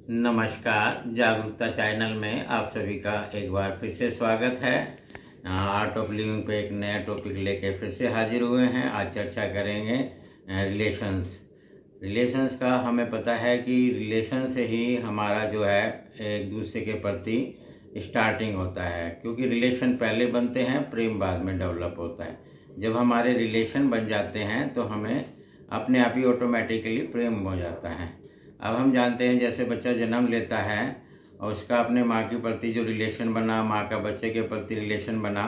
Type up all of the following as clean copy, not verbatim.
नमस्कार, जागरूकता चैनल में आप सभी का एक बार फिर से स्वागत है। आर्ट ऑफ लिविंग पे एक नया टॉपिक लेके फिर से हाजिर हुए हैं। आज चर्चा करेंगे रिलेशंस। रिलेशंस का हमें पता है कि रिलेशन से ही हमारा जो है एक दूसरे के प्रति स्टार्टिंग होता है, क्योंकि रिलेशन पहले बनते हैं, प्रेम बाद में डेवलप होता है। जब हमारे रिलेशन बन जाते हैं तो हमें अपने आप ही ऑटोमेटिकली प्रेम हो जाता है। अब हम जानते हैं, जैसे बच्चा जन्म लेता है और उसका अपने माँ के प्रति जो रिलेशन बना, माँ का बच्चे के प्रति रिलेशन बना,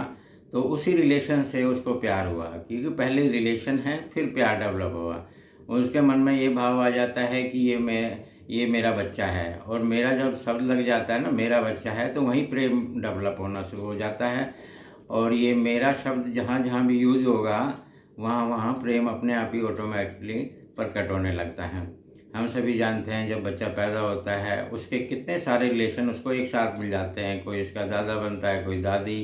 तो उसी रिलेशन से उसको प्यार हुआ, क्योंकि पहले रिलेशन है फिर प्यार डेवलप हुआ। उसके मन में ये भाव आ जाता है कि ये मेरा बच्चा है, और मेरा जब शब्द लग जाता है ना, मेरा बच्चा है, तो वहीं प्रेम डेवलप होना शुरू हो जाता है। और ये मेरा शब्द जहाँ जहाँ भी यूज होगा वहाँ वहाँ प्रेम अपने आप ही ऑटोमेटिकली प्रकट होने लगता है। हम सभी जानते हैं, जब बच्चा पैदा होता है उसके कितने सारे रिलेशन उसको एक साथ मिल जाते हैं। कोई इसका दादा बनता है, कोई दादी,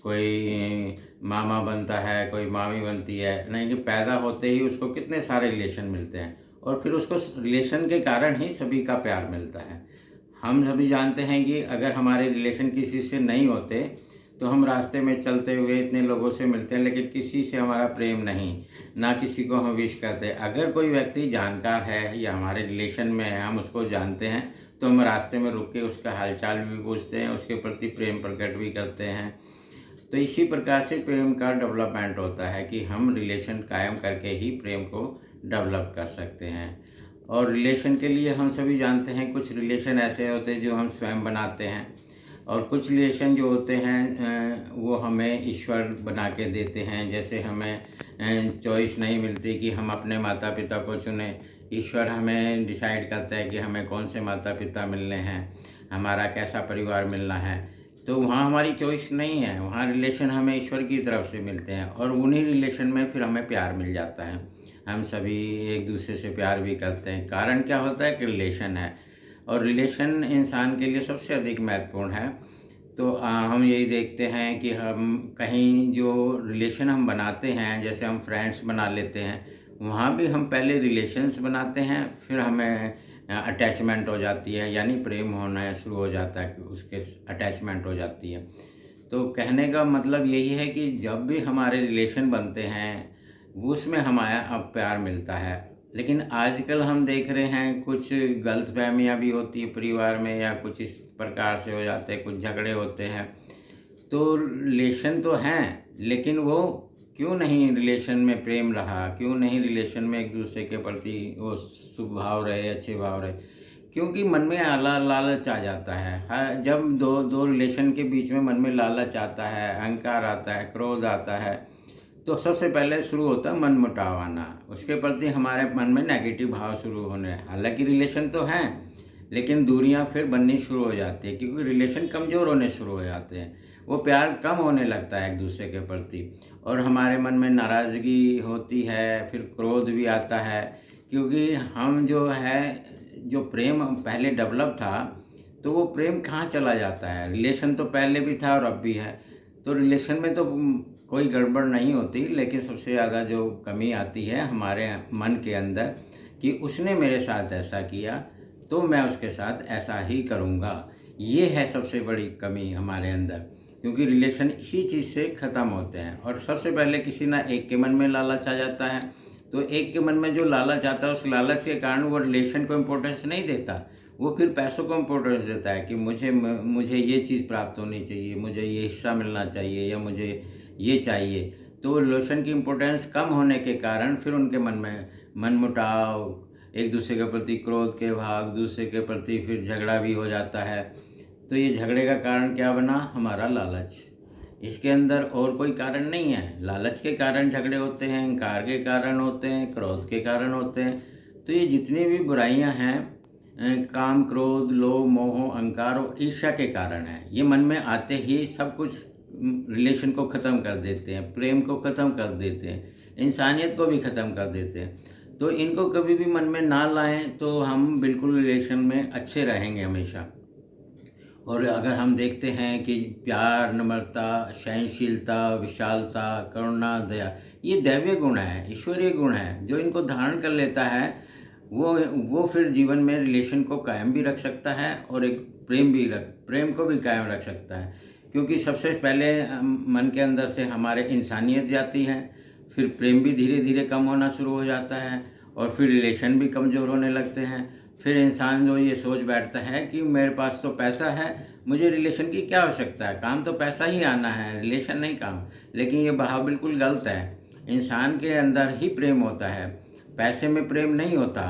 कोई मामा बनता है, कोई मामी बनती है। नहीं कि पैदा होते ही उसको कितने सारे रिलेशन मिलते हैं, और फिर उसको रिलेशन के कारण ही सभी का प्यार मिलता है। हम सभी जानते हैं कि अगर हमारे रिलेशन किसी से नहीं होते तो हम रास्ते में चलते हुए इतने लोगों से मिलते हैं, लेकिन किसी से हमारा प्रेम नहीं, ना किसी को हम विश करते। अगर कोई व्यक्ति जानकार है या हमारे रिलेशन में है, हम उसको जानते हैं, तो हम रास्ते में रुक के उसका हालचाल भी पूछते हैं, उसके प्रति प्रेम प्रकट भी करते हैं। तो इसी प्रकार से प्रेम का डेवलपमेंट होता है कि हम रिलेशन कायम करके ही प्रेम को डेवलप कर सकते हैं। और रिलेशन के लिए हम सभी जानते हैं, कुछ रिलेशन ऐसे होते हैं जो हम स्वयं बनाते हैं, और कुछ रिलेशन जो होते हैं वो हमें ईश्वर बना के देते हैं। जैसे हमें चॉइस नहीं मिलती कि हम अपने माता पिता को चुनें, ईश्वर हमें डिसाइड करता है कि हमें कौन से माता पिता मिलने हैं, हमारा कैसा परिवार मिलना है। तो वहाँ हमारी चॉइस नहीं है, वहाँ रिलेशन हमें ईश्वर की तरफ से मिलते हैं, और उन्हीं रिलेशन में फिर हमें प्यार मिल जाता है। हम सभी एक दूसरे से प्यार भी करते हैं। कारण क्या होता है कि रिलेशन है, और रिलेशन इंसान के लिए सबसे अधिक महत्वपूर्ण है। तो हम यही देखते हैं कि हम कहीं जो रिलेशन हम बनाते हैं, जैसे हम फ्रेंड्स बना लेते हैं, वहाँ भी हम पहले रिलेशंस बनाते हैं, फिर हमें अटैचमेंट हो जाती है, यानी प्रेम होना शुरू हो जाता है, कि उसके अटैचमेंट हो जाती है। तो कहने का मतलब यही है कि जब भी हमारे रिलेशन बनते हैं वो उसमें हमारा अब प्यार मिलता है। लेकिन आजकल हम देख रहे हैं कुछ गलतफहमियां भी होती है परिवार में, या कुछ इस प्रकार से हो जाते हैं, कुछ झगड़े होते हैं। तो रिलेशन तो हैं, लेकिन वो क्यों नहीं रिलेशन में प्रेम रहा, क्यों नहीं रिलेशन में एक दूसरे के प्रति वो शुभ भाव रहे, अच्छे भाव रहे? क्योंकि मन में लालच आ जाता है। हर जब दो दो रिलेशन के बीच में मन में लालच आता है, अहंकार आता है, क्रोध आता है, तो सबसे पहले शुरू होता है मनमुटाव आना, उसके प्रति हमारे मन में नेगेटिव भाव शुरू होने। हालांकि रिलेशन तो हैं, लेकिन दूरियां फिर बननी शुरू हो जाती है, क्योंकि रिलेशन कमज़ोर होने शुरू हो जाते हैं, वो प्यार कम होने लगता है एक दूसरे के प्रति, और हमारे मन में नाराज़गी होती है, फिर क्रोध भी आता है। क्योंकि हम जो है, जो प्रेम पहले डेवलप था, तो वो प्रेम कहाँ चला जाता है? रिलेशन तो पहले भी था और अब भी है। तो रिलेशन में तो कोई गड़बड़ नहीं होती, लेकिन सबसे ज़्यादा जो कमी आती है हमारे मन के अंदर, कि उसने मेरे साथ ऐसा किया तो मैं उसके साथ ऐसा ही करूँगा। ये है सबसे बड़ी कमी हमारे अंदर, क्योंकि रिलेशन इसी चीज़ से ख़त्म होते हैं। और सबसे पहले किसी ना एक के मन में लालच आ जाता है, तो एक के मन में जो लालच आता है, उस लालच के कारण वो रिलेशन को इम्पोर्टेंस नहीं देता, वो फिर पैसों को इम्पोर्टेंस देता है कि मुझे ये चीज़ प्राप्त होनी चाहिए, मुझे ये हिस्सा मिलना चाहिए, या मुझे ये चाहिए। तो रिलेशन की इम्पोर्टेंस कम होने के कारण फिर उनके मन में मनमुटाव, एक दूसरे के प्रति क्रोध के भाव, दूसरे के प्रति फिर झगड़ा भी हो जाता है। तो ये झगड़े का कारण क्या बना? हमारा लालच। इसके अंदर और कोई कारण नहीं है। लालच के कारण झगड़े होते हैं, अहंकार के कारण होते हैं, क्रोध के कारण होते हैं। तो ये जितनी भी बुराइयां हैं, काम, क्रोध, लोभ, मोह, अहंकार और ईर्ष्या के कारण है। ये मन में आते ही सब कुछ रिलेशन को ख़त्म कर देते हैं, प्रेम को ख़त्म कर देते हैं, इंसानियत को भी ख़त्म कर देते हैं। तो इनको कभी भी मन में ना लाएं, तो हम बिल्कुल रिलेशन में अच्छे रहेंगे हमेशा। और अगर हम देखते हैं कि प्यार, नम्रता, सहनशीलता, विशालता, करुणा, दया, ये दैवीय गुण है, ईश्वरीय गुण है। जो इनको धारण कर लेता है वो फिर जीवन में रिलेशन को कायम भी रख सकता है और एक प्रेम को भी कायम रख सकता है। क्योंकि सबसे पहले मन के अंदर से हमारे इंसानियत जाती है, फिर प्रेम भी धीरे धीरे कम होना शुरू हो जाता है और फिर रिलेशन भी कमज़ोर होने लगते हैं। फिर इंसान जो ये सोच बैठता है कि मेरे पास तो पैसा है, मुझे रिलेशन की क्या आवश्यकता है, काम तो पैसा ही आना है, रिलेशन नहीं काम। लेकिन ये भाव बिल्कुल गलत है। इंसान के अंदर ही प्रेम होता है, पैसे में प्रेम नहीं होता।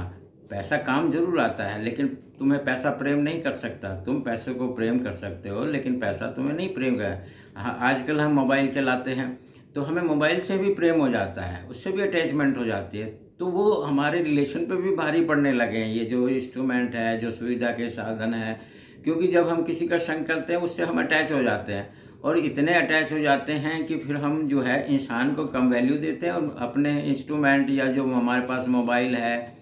पैसा काम जरूर आता है, लेकिन तुम्हें पैसा प्रेम नहीं कर सकता। तुम पैसे को प्रेम कर सकते हो, लेकिन पैसा तुम्हें नहीं प्रेम कर। आजकल हम मोबाइल चलाते हैं तो हमें मोबाइल से भी प्रेम हो जाता है, उससे भी अटैचमेंट हो जाती है। तो वो हमारे रिलेशन पे भी भारी पड़ने लगे हैं, ये जो इंस्ट्रूमेंट है, जो सुविधा के साधन है। क्योंकि जब हम किसी का संग करते हैं उससे हम अटैच हो जाते हैं, और इतने अटैच हो जाते हैं कि फिर हम जो है इंसान को कम वैल्यू देते हैं और अपने इंस्ट्रूमेंट या जो हमारे पास मोबाइल है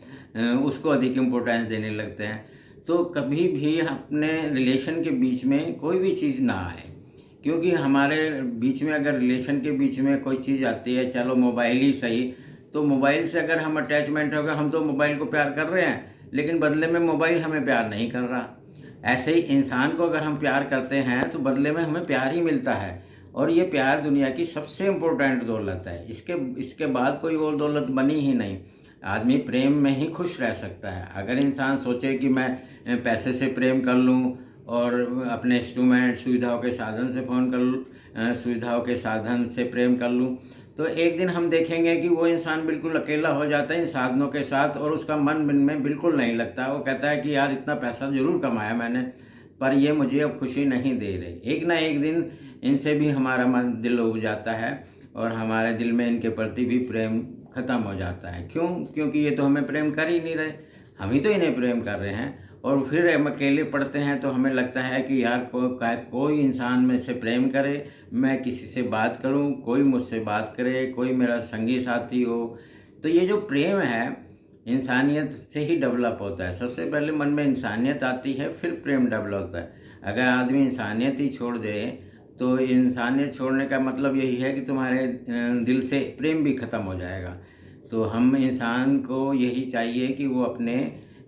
उसको अधिक इम्पोर्टेंस देने लगते हैं। तो कभी भी अपने रिलेशन के बीच में कोई भी चीज़ ना आए, क्योंकि हमारे बीच में अगर रिलेशन के बीच में कोई चीज़ आती है, चलो मोबाइल ही सही, तो मोबाइल से अगर हम अटैचमेंट हो गए, हम तो मोबाइल को प्यार कर रहे हैं लेकिन बदले में मोबाइल हमें प्यार नहीं कर रहा। ऐसे ही इंसान को अगर हम प्यार करते हैं तो बदले में हमें प्यार ही मिलता है, और ये प्यार दुनिया की सबसे इम्पोर्टेंट दौलत है। इसके बाद कोई और दौलत बनी ही नहीं। आदमी प्रेम में ही खुश रह सकता है। अगर इंसान सोचे कि मैं पैसे से प्रेम कर लूँ और अपने इंस्ट्रूमेंट सुविधाओं के साधन से सुविधाओं के साधन से प्रेम कर लूँ, तो एक दिन हम देखेंगे कि वो इंसान बिल्कुल अकेला हो जाता है इन साधनों के साथ, और उसका मन में बिल्कुल नहीं लगता। वो कहता है कि यार इतना पैसा ज़रूर कमाया मैंने, पर ये मुझे अब खुशी नहीं दे रही। एक ना एक दिन इनसे भी हमारा मन दिल उब जाता है और हमारे दिल में इनके प्रति भी प्रेम ख़त्म हो जाता है। क्यों? क्योंकि ये तो हमें प्रेम कर ही नहीं रहे, हम ही तो इन्हें प्रेम कर रहे हैं। और फिर हम अकेले पड़ते हैं तो हमें लगता है कि यार कोई इंसान में से प्रेम करे, मैं किसी से बात करूं, कोई मुझसे बात करे, कोई मेरा संगी साथी हो। तो ये जो प्रेम है इंसानियत से ही डेवलप होता है। सबसे पहले मन में इंसानियत आती है, फिर प्रेम डेवलप होता है। अगर आदमी इंसानियत ही छोड़ दे तो इंसानियत छोड़ने का मतलब यही है कि तुम्हारे दिल से प्रेम भी ख़त्म हो जाएगा। तो हम इंसान को यही चाहिए कि वो अपने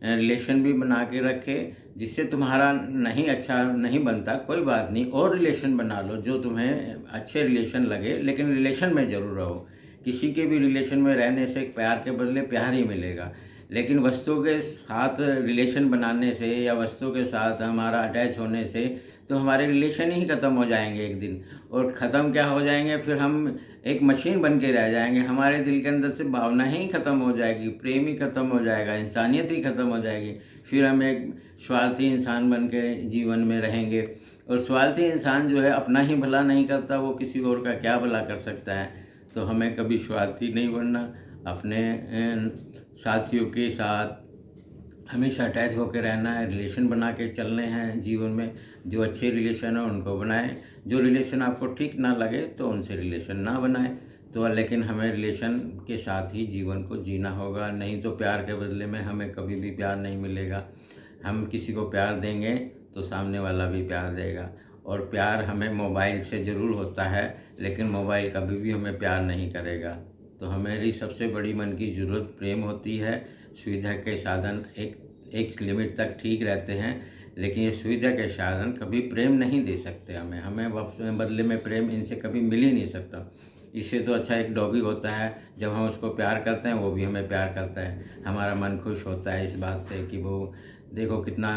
रिलेशन भी बना के रखे। जिससे तुम्हारा अच्छा नहीं बनता, कोई बात नहीं, और रिलेशन बना लो जो तुम्हें अच्छे रिलेशन लगे, लेकिन रिलेशन में ज़रूर रहो। किसी के भी रिलेशन में रहने से प्यार के बदले प्यार ही मिलेगा, लेकिन वस्तुओं के साथ रिलेशन बनाने से या वस्तुओं के साथ हमारा अटैच होने से तो हमारे रिलेशन ही ख़त्म हो जाएंगे एक दिन। और ख़त्म क्या हो जाएंगे, फिर हम एक मशीन बन के रह जाएंगे। हमारे दिल के अंदर से भावना ही ख़त्म हो जाएगी, प्रेम ही ख़त्म हो जाएगा, इंसानियत ही ख़त्म हो जाएगी। फिर हम एक स्वार्थी इंसान बन के जीवन में रहेंगे, और स्वार्थी इंसान जो है अपना ही भला नहीं करता, वो किसी और का क्या भला कर सकता है। तो हमें कभी स्वार्थी नहीं बनना, अपने साथियों के साथ हमेशा अटैच होकर रहना है, रिलेशन बना के चलने हैं जीवन में। जो अच्छे रिलेशन है उनको बनाएं, जो रिलेशन आपको ठीक ना लगे तो उनसे रिलेशन ना बनाएं। तो लेकिन हमें रिलेशन के साथ ही जीवन को जीना होगा, नहीं तो प्यार के बदले में हमें कभी भी प्यार नहीं मिलेगा। हम किसी को प्यार देंगे तो सामने वाला भी प्यार देगा, और प्यार हमें मोबाइल से ज़रूर होता है, लेकिन मोबाइल कभी भी हमें प्यार नहीं करेगा। तो हमारी सबसे बड़ी मन की ज़रूरत प्रेम होती है। सुविधा के साधन एक लिमिट तक ठीक रहते हैं, लेकिन ये सुविधा के साधन कभी प्रेम नहीं दे सकते हमें बदले में प्रेम इनसे कभी मिल ही नहीं सकता। इससे तो अच्छा एक डॉगी होता है, जब हम उसको प्यार करते हैं वो भी हमें प्यार करता है। हमारा मन खुश होता है इस बात से कि वो देखो कितना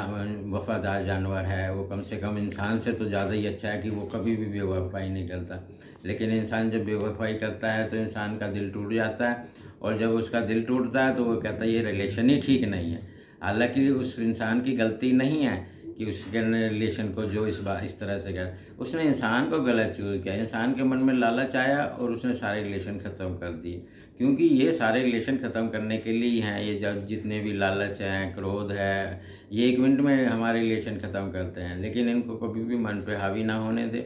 वफादार जानवर है, वो कम से कम इंसान से तो ज़्यादा ही अच्छा है कि वो कभी भी बेवफाई नहीं करता। लेकिन इंसान जब बेवफाई करता है तो इंसान का दिल टूट जाता है, और जब उसका दिल टूटता है तो वो कहता है ये रिलेशन ही ठीक नहीं है। हालांकि उस इंसान की गलती नहीं है कि उसके रिलेशन को जो इस तरह से कर, उसने इंसान को गलत चूज़ किया। इंसान के मन में लालच आया और उसने सारे रिलेशन ख़त्म कर दिए। क्योंकि ये सारे रिलेशन ख़त्म करने के लिए ही हैं, ये जब जितने भी लालच हैं, क्रोध है, ये 1 मिनट में हमारे रिलेशन ख़त्म करते हैं। लेकिन इनको कभी भी मन पे हावी ना होने दे।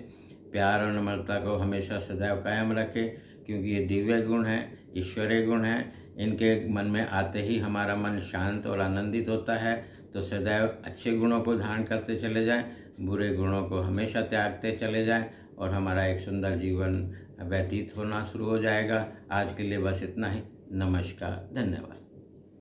प्यार और नम्रता को हमेशा सदैव कायम रखे, क्योंकि ये दिव्य गुण हैं, ईश्वरीय गुण हैं। इनके मन में आते ही हमारा मन शांत और आनंदित होता है। तो सदैव अच्छे गुणों को धारण करते चले जाएं, बुरे गुणों को हमेशा त्यागते चले जाएं, और हमारा एक सुंदर जीवन व्यतीत होना शुरू हो जाएगा। आज के लिए बस इतना ही। नमस्कार, धन्यवाद।